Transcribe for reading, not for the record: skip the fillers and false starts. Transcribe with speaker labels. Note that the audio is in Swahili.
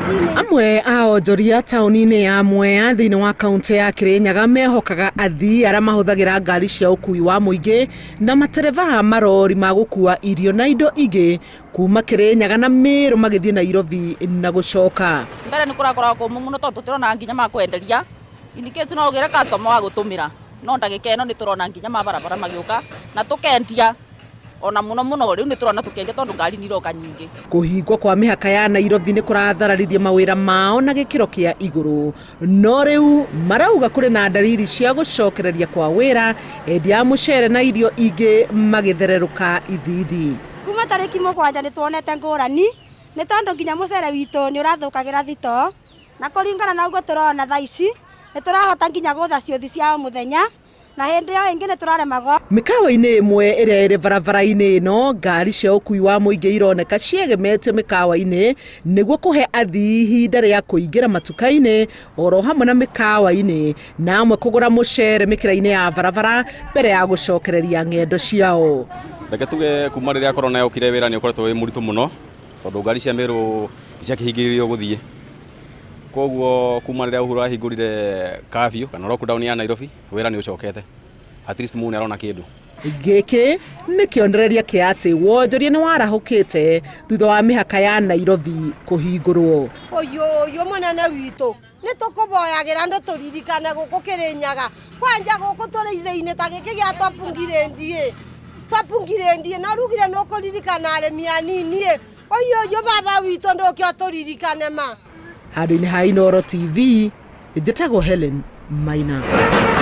Speaker 1: Amwe aonjoria tauni-inĩ ya Mwea thĩinĩ wa kaunti ya Kirinyaga mehokaga athii arĩa mahũthagĩra ngari cia ũkui wa mũingĩ na matereba marori ma gũkua irio na indo ingĩ kuma Kirinyaga na Meru magĩthiĩ Nairobi na gũcoka.
Speaker 2: Mbere nĩ kũrakoragwo kũmũ mũno tondũ tũtirona nginya ma kwenderia. In case no ũgĩre customer wa gũtũmĩra. No ndagĩka ĩno nĩ tũrona nginya mabarabara magĩũka na tũkendia. Ona muno rĩu nĩ tũrona tũkendia tondũ ngari nĩ iroka nyingĩ.
Speaker 1: Kũhingwo kwa mĩhaka ya Nairobi nĩ kũrathararithia mawĩra mao na gĩkĩro kĩa igũrũ. No rĩu marauga kũrĩ na dalili cia gũcokereria kwa wĩra hĩndĩ ya mũcere na irio ingĩ magĩthererũka ithithi.
Speaker 3: Kuma tarĩki mũgwanja nĩ tuonete ngũrani nĩ tondũ nginya mũcere witũ nĩ ũrathũkagĩra thito na kũringana na ũguo tũrona thaa ici nĩ tũrahota nginya gũtha ciũthi cia mũthenya. Na hindi yo ingĩ nĩ tũraremagwo. Mĩkawa-inĩ
Speaker 1: ĩmwe ĩrĩa ĩrĩ barabara-inĩ ĩno ngari cia ũkui wa mũingĩ ironeka ciegemete mĩkawa-inĩ nĩguo kũhe athii ihinda rĩa kũingĩra matuka-inĩ oro hamwe na mĩkawa-inĩ na amwe kũgũra mũcere mĩkĩra-inĩ ya barabara mbere ya gũcokereria ng'endo ciao.
Speaker 4: Reke tuge kuma rĩrĩa korona yokire wĩra nĩ ũkoretwo wĩ mũritũ mũno tondũ ngari cia Meru ciakĩhingĩrĩirio gũthiĩ. Koguo kuma rĩrĩa Uhuru ahingũrire curfew kana lockdown ya Nairobi wĩra nĩ ũcokete. At least mũndũ arona kĩndũ.
Speaker 1: Gĩkĩ nĩ kĩonereria kĩa atĩ wonjoria nĩ warahũkĩte thutha wa mĩhaka ya Nairobi kũhingũrwo.
Speaker 3: Ũyũ mũnene witũ nĩ tũkũboyagĩra andũ tũririkane gũkũ Kirinyaga. Kwanja gũkũ tũrĩ ithĩ-inĩ ta gĩkĩ gĩa Topungirendie na rugire no kũririkana arĩmi anini. Ũyũ baba witũ ndũkĩo tũririkane ma.
Speaker 1: Handũ-inĩ ha Inooro TV, njĩtagwo Helen Maina.